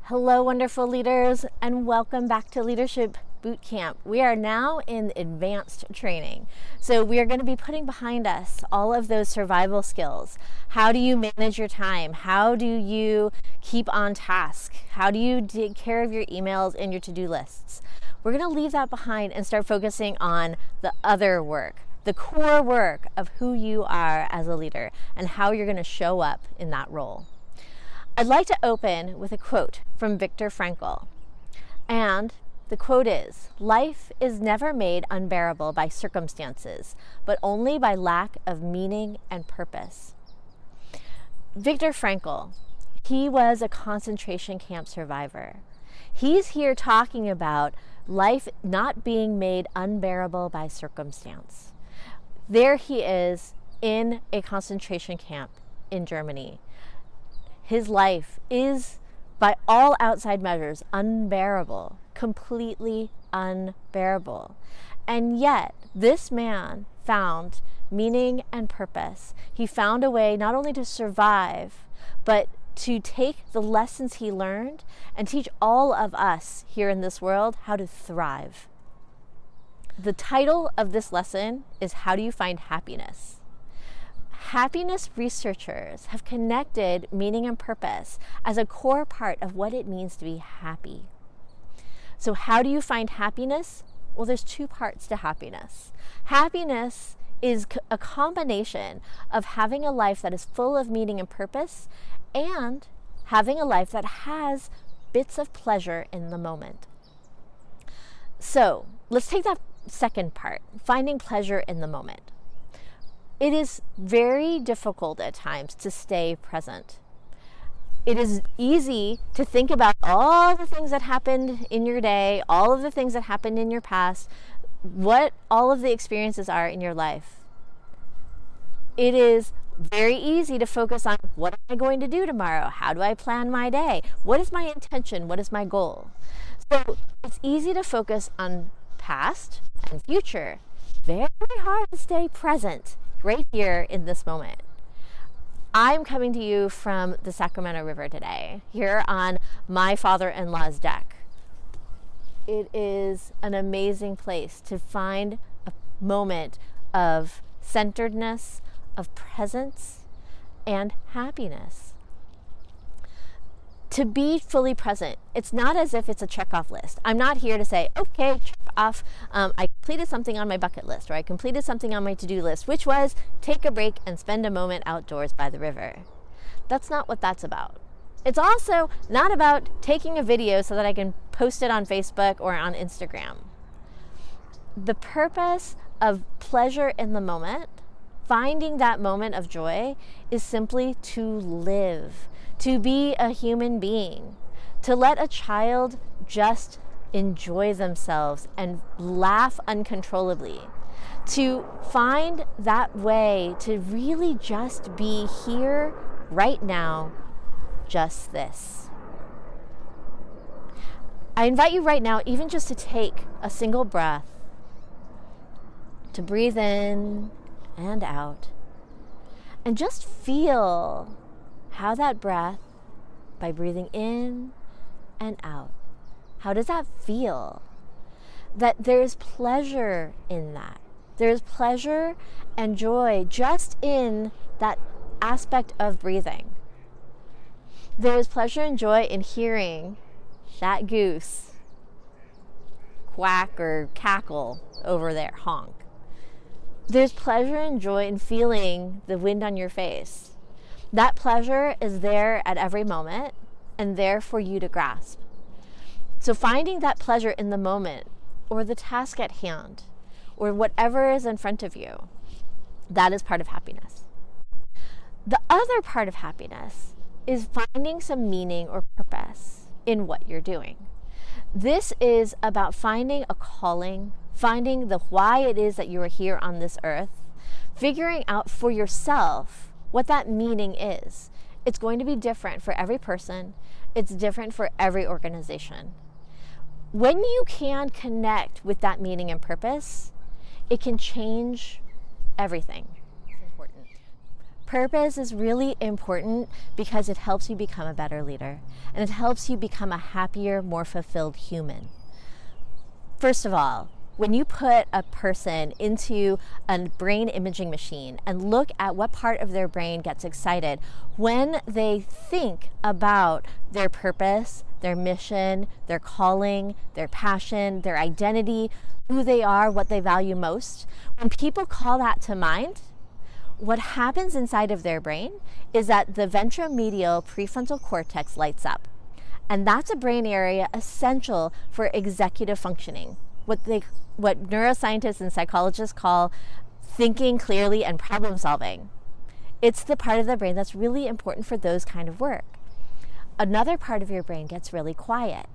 Hello, wonderful leaders, and welcome back to Leadership Bootcamp. We are now in advanced training. So we are going to be putting behind us all of those survival skills. How do you manage your time? How do you keep on task? How do you take care of your emails and your to-do lists? We're going to leave that behind and start focusing on the other work, the core work of who you are as a leader and how you're going to show up in that role. I'd like to open with a quote from Viktor Frankl. And the quote is, "Life is never made unbearable by circumstances, but only by lack of meaning and purpose." Viktor Frankl, he was a concentration camp survivor. He's here talking about life not being made unbearable by circumstance. There he is in a concentration camp in Germany. His life is, by all outside measures, unbearable, completely unbearable. And yet, this man found meaning and purpose. He found a way not only to survive, but to take the lessons he learned and teach all of us here in this world how to thrive. The title of this lesson is How Do You Find Happiness? Happiness researchers have connected meaning and purpose as a core part of what it means to be happy. So how do you find happiness? Well, there's two parts to happiness. Happiness is a combination of having a life that is full of meaning and purpose and having a life that has bits of pleasure in the moment. So let's take that second part, finding pleasure in the moment. It is very difficult at times to stay present. It is easy to think about all the things that happened in your day, all of the things that happened in your past, what all of the experiences are in your life. It is very easy to focus on what am I going to do tomorrow? How do I plan my day? What is my intention? What is my goal? So it's easy to focus on past and future. Very hard to stay present right here in this moment. I'm coming to you from the Sacramento River today, here on my father-in-law's deck. It is an amazing place to find a moment of centeredness, of presence, and happiness. To be fully present, it's not as if it's a check-off list. I'm not here to say, okay, check off, I completed something on my bucket list, or I completed something on my to-do list, which was take a break and spend a moment outdoors by the river. That's not what that's about. It's also not about taking a video so that I can post it on Facebook or on Instagram. The purpose of pleasure in the moment, finding that moment of joy, is simply to live, to be a human being, to let a child just enjoy themselves and laugh uncontrollably, to find that way to really just be here right now, just this. I invite you right now even just to take a single breath, to breathe in and out, and just feel how that breath, by breathing in and out, how does that feel? That there's pleasure in that. There's pleasure and joy just in that aspect of breathing. There's pleasure and joy in hearing that goose quack or cackle over there, honk. There's pleasure and joy in feeling the wind on your face. That pleasure is there at every moment and there for you to grasp. So finding that pleasure in the moment or the task at hand or whatever is in front of you, that is part of happiness. The other part of happiness is finding some meaning or purpose in what you're doing. This is about finding a calling, finding the why it is that you are here on this earth, figuring out for yourself what that meaning is. It's going to be different for every person. It's different for every organization. When you can connect with that meaning and purpose, it can change everything. It's important. Purpose is really important because it helps you become a better leader, and it helps you become a happier, more fulfilled human. First of all, when you put a person into a brain imaging machine and look at what part of their brain gets excited when they think about their purpose, their mission, their calling, their passion, their identity, who they are, what they value most, when people call that to mind, what happens inside of their brain is that the ventromedial prefrontal cortex lights up. And that's a brain area essential for executive functioning, what neuroscientists and psychologists call thinking clearly and problem solving. It's the part of the brain that's really important for those kind of work. Another part of your brain gets really quiet,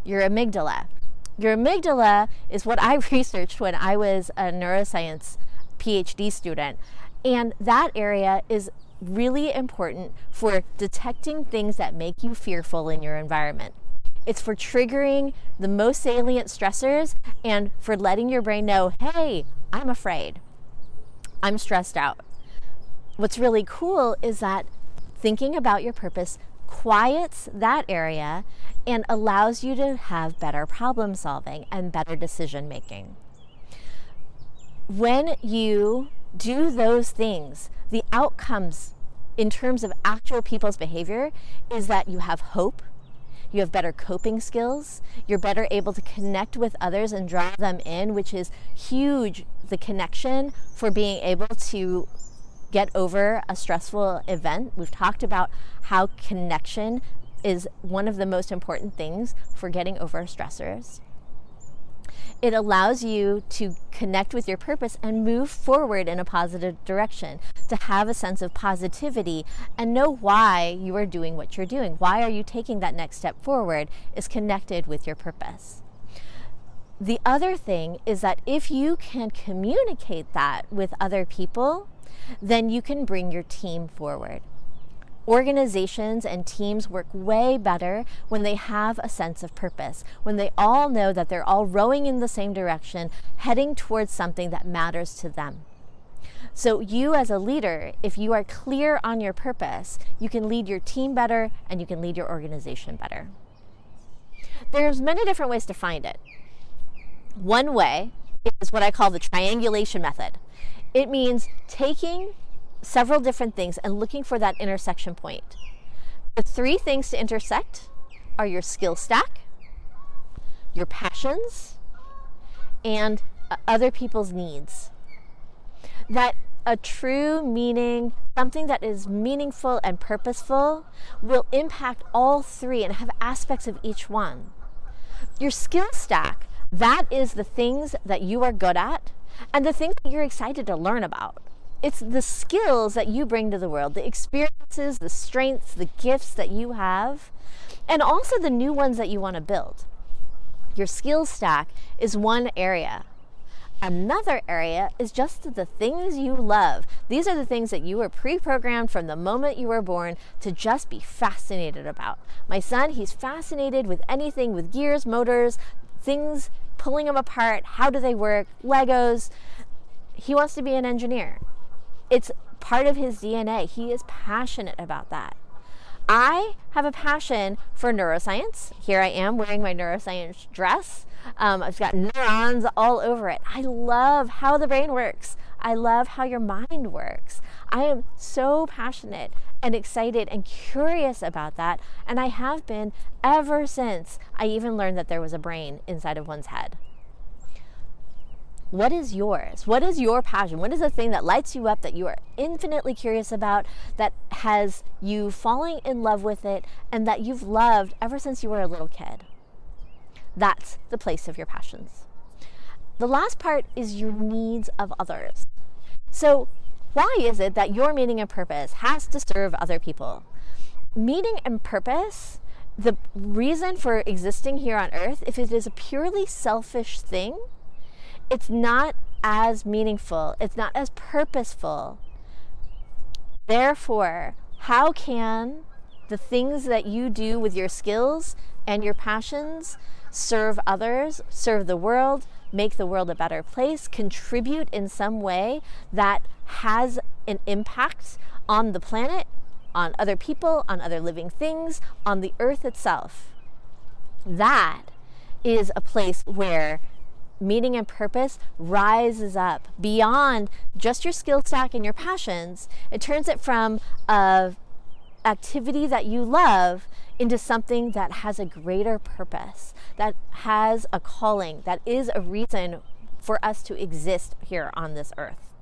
your amygdala. Your amygdala is what I researched when I was a neuroscience PhD student. And that area is really important for detecting things that make you fearful in your environment. It's for triggering the most salient stressors and for letting your brain know, hey, I'm afraid. I'm stressed out. What's really cool is that thinking about your purpose quiets that area and allows you to have better problem solving and better decision making. When you do those things, the outcomes in terms of actual people's behavior is that you have hope, you have better coping skills, you're better able to connect with others and draw them in, which is huge, the connection for being able to get over a stressful event. We've talked about how connection is one of the most important things for getting over stressors. It allows you to connect with your purpose and move forward in a positive direction, to have a sense of positivity and know why you are doing what you're doing. Why are you taking that next step forward is connected with your purpose. The other thing is that if you can communicate that with other people, then you can bring your team forward. Organizations and teams work way better when they have a sense of purpose, when they all know that they're all rowing in the same direction, heading towards something that matters to them. So you as a leader, if you are clear on your purpose, you can lead your team better and you can lead your organization better. There's many different ways to find it. One way is what I call the triangulation method. It means taking several different things and looking for that intersection point. The three things to intersect are your skill stack, your passions, and other people's needs. That a true meaning, something that is meaningful and purposeful, will impact all three and have aspects of each one. Your skill stack, that is the things that you are good at and the things that you're excited to learn about. It's the skills that you bring to the world, the experiences, the strengths, the gifts that you have, and also the new ones that you want to build. Your skills stack is one area. Another area is just the things you love. These are the things that you were pre-programmed from the moment you were born to just be fascinated about. My son, he's fascinated with anything with gears, motors, things, pulling them apart, how do they work, Legos. He wants to be an engineer. It's part of his DNA. He is passionate about that. I have a passion for neuroscience. Here I am wearing my neuroscience dress. I've got neurons all over it. I love how the brain works. I love how your mind works. I am so passionate and excited and curious about that. And I have been ever since I even learned that there was a brain inside of one's head. What is yours? What is your passion? What is the thing that lights you up, that you are infinitely curious about, that has you falling in love with it, and that you've loved ever since you were a little kid? That's the place of your passions. The last part is your needs of others. So why is it that your meaning and purpose has to serve other people? Meaning and purpose, the reason for existing here on earth, if it is a purely selfish thing, it's not as meaningful, it's not as purposeful. Therefore, how can the things that you do with your skills and your passions serve others, serve the world, make the world a better place, contribute in some way that has an impact on the planet, on other people, on other living things, on the earth itself. That is a place where meaning and purpose rises up beyond just your skill stack and your passions. It turns it from a activity that you love into something that has a greater purpose, that has a calling, that is a reason for us to exist here on this earth.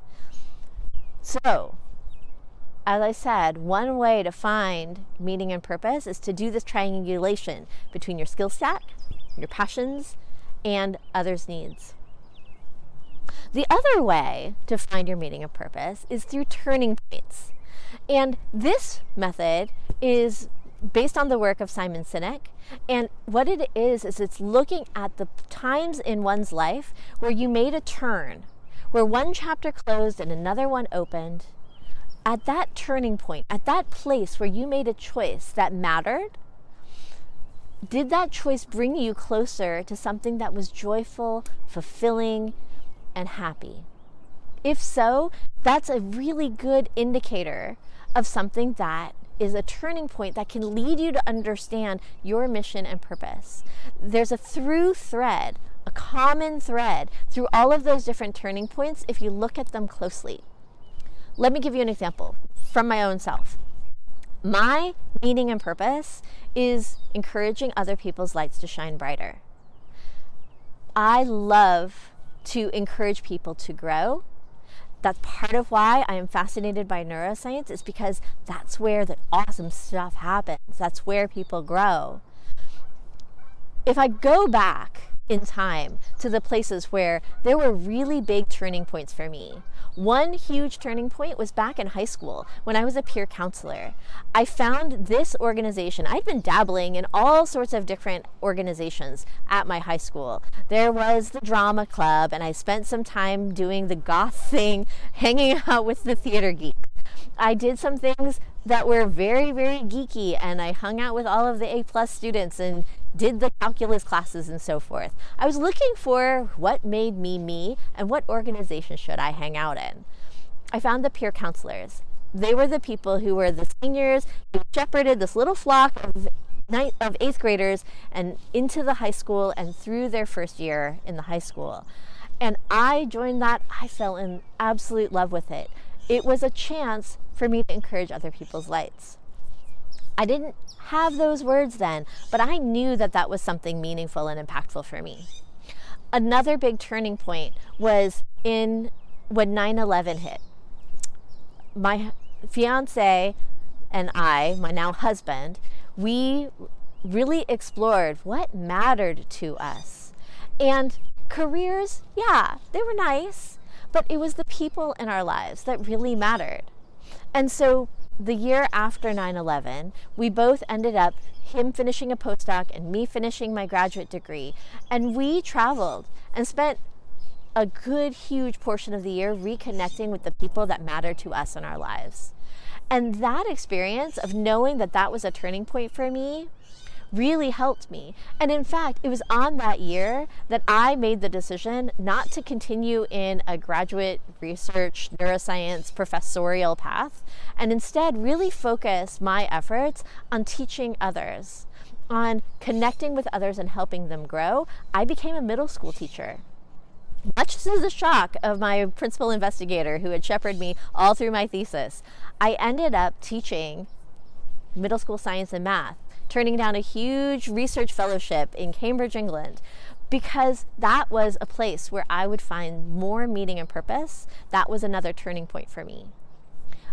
So, as I said, one way to find meaning and purpose is to do this triangulation between your skill stack, your passions, and others' needs. The other way to find your meaning and purpose is through turning points. And this method is based on the work of Simon Sinek. And what it is it's looking at the times in one's life where you made a turn, where one chapter closed and another one opened. At that turning point, at that place where you made a choice that mattered, did that choice bring you closer to something that was joyful, fulfilling, and happy? If so, that's a really good indicator of something that is a turning point that can lead you to understand your mission and purpose. There's a through thread, a common thread through all of those different turning points if you look at them closely. Let me give you an example from my own self. My meaning and purpose is encouraging other people's lights to shine brighter. I love to encourage people to grow. That's part of why I am fascinated by neuroscience, is because that's where the awesome stuff happens. That's where people grow. If I go back in time to the places where there were really big turning points for me, one huge turning point was back in high school when I was a peer counselor. I found this organization. I'd been dabbling in all sorts of different organizations at my high school. There was the drama club, and I spent some time doing the goth thing, hanging out with the theater geeks. I did some things that were very, very geeky, and I hung out with all of the A+ students and did the calculus classes and so forth. I was looking for what made me me and what organization should I hang out in. I found the peer counselors. They were the people who were the seniors who shepherded this little flock of 8th graders and into the high school and through their first year in the high school. And I joined that. I fell in absolute love with it. It was a chance for me to encourage other people's lights. I didn't have those words then, but I knew that that was something meaningful and impactful for me. Another big turning point was when 9/11 hit. My fiance and I, my now husband, we really explored what mattered to us. And careers, yeah, they were nice, but it was the people in our lives that really mattered. And so the year after 9/11, we both ended up, him finishing a postdoc and me finishing my graduate degree. And we traveled and spent a good, huge portion of the year reconnecting with the people that matter to us in our lives. And that experience of knowing that that was a turning point for me really helped me. And in fact, it was on that year that I made the decision not to continue in a graduate research neuroscience professorial path, and instead really focus my efforts on teaching others, on connecting with others and helping them grow. I became a middle school teacher. Much to the shock of my principal investigator who had shepherded me all through my thesis, I ended up teaching middle school science and math, turning down a huge research fellowship in Cambridge, England, because that was a place where I would find more meaning and purpose. That was another turning point for me.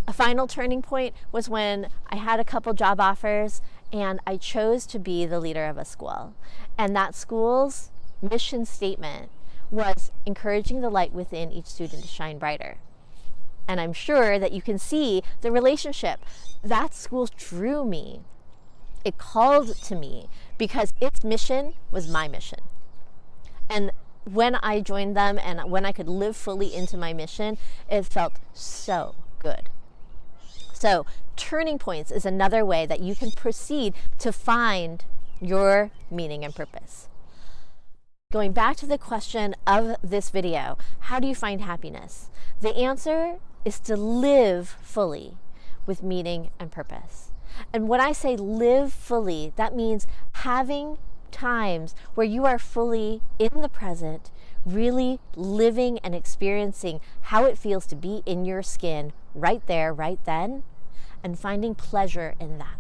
A final turning point was when I had a couple job offers and I chose to be the leader of a school. And that school's mission statement was encouraging the light within each student to shine brighter. And I'm sure that you can see the relationship. That school drew me. It called to me because its mission was my mission. And when I joined them and when I could live fully into my mission, it felt so good. So turning points is another way that you can proceed to find your meaning and purpose. Going back to the question of this video, how do you find happiness? The answer is to live fully with meaning and purpose. And when I say live fully, that means having times where you are fully in the present, really living and experiencing how it feels to be in your skin right there, right then, and finding pleasure in that.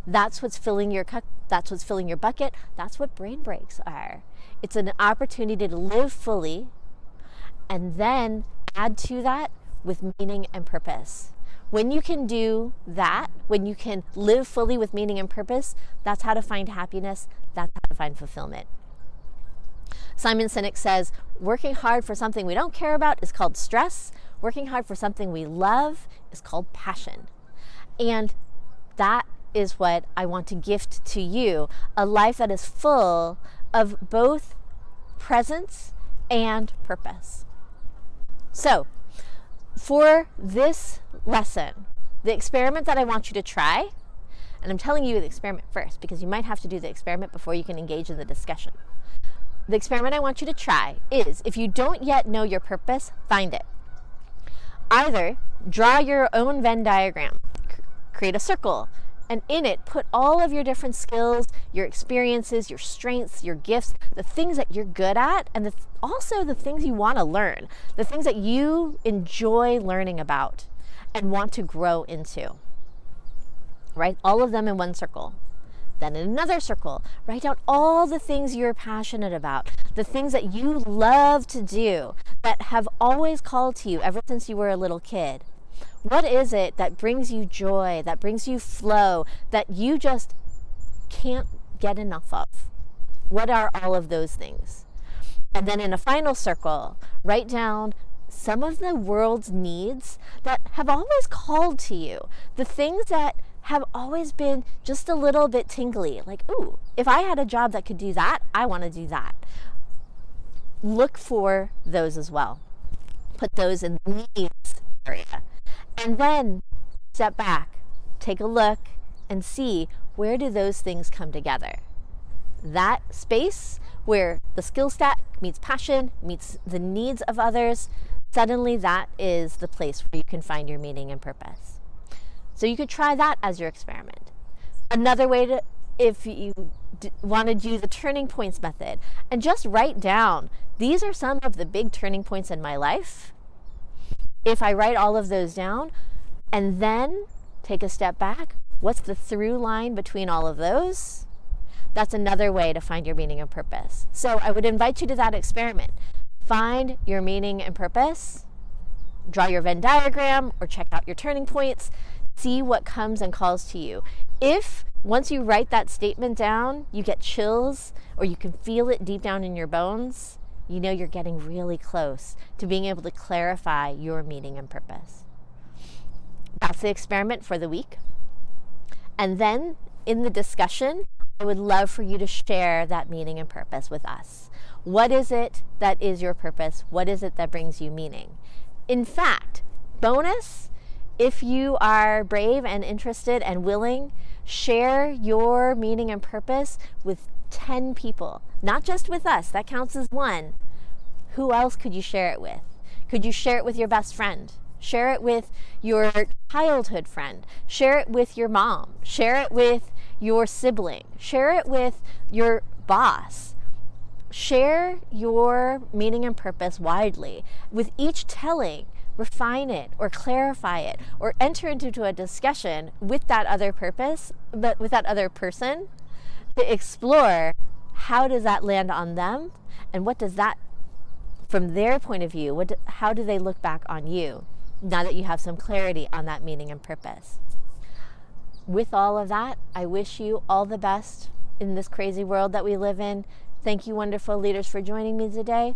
That's what's filling your cup. That's what's filling your bucket. That's what brain breaks are. It's an opportunity to live fully and then add to that with meaning and purpose. When you can do that, when you can live fully with meaning and purpose, that's how to find happiness. That's how to find fulfillment. Simon Sinek says, working hard for something we don't care about is called stress. Working hard for something we love is called passion. And that is what I want to gift to you, a life that is full of both presence and purpose. So, for this lesson, the experiment that I want you to try, and I'm telling you the experiment first because you might have to do the experiment before you can engage in the discussion. The experiment I want you to try is, if you don't yet know your purpose, find it. Either draw your own Venn diagram, create a circle, and in it, put all of your different skills, your experiences, your strengths, your gifts, the things that you're good at, and also the things you want to learn, the things that you enjoy learning about and want to grow into. Write all of them in one circle. Then in another circle, write out all the things you're passionate about, the things that you love to do, that have always called to you ever since you were a little kid. What is it that brings you joy, that brings you flow, that you just can't get enough of? What are all of those things? And then in a final circle, write down some of the world's needs that have always called to you, the things that have always been just a little bit tingly, like, ooh, if I had a job that could do that, I want to do that. Look for those as well. Put those in the needs area. And then step back, take a look, and see, where do those things come together? That space where the skill stack meets passion, meets the needs of others, suddenly that is the place where you can find your meaning and purpose. So you could try that as your experiment. Another way to, if you want to do the turning points method, and just write down, these are some of the big turning points in my life. If I write all of those down and then take a step back, what's the through line between all of those? That's another way to find your meaning and purpose. So I would invite you to that experiment. Find your meaning and purpose, draw your Venn diagram, or check out your turning points, see what comes and calls to you. If once you write that statement down, you get chills or you can feel it deep down in your bones, you know you're getting really close to being able to clarify your meaning and purpose. That's the experiment for the week. And then in the discussion, I would love for you to share that meaning and purpose with us. What is it that is your purpose? What is it that brings you meaning? In fact, bonus, if you are brave and interested and willing, share your meaning and purpose with 10 people, not just with us. That counts as one. Who else could you share it with? Could you share it with your best friend? Share it with your childhood friend. Share it with your mom. Share it with your sibling. Share it with your boss. Share your meaning and purpose widely. With each telling, refine it or clarify it or enter into a discussion with that other purpose, but with that other person, to explore how does that land on them and what does that, from their point of view, how do they look back on you now that you have some clarity on that meaning and purpose. With all of that, I wish you all the best in this crazy world that we live in. Thank you, wonderful leaders, for joining me today.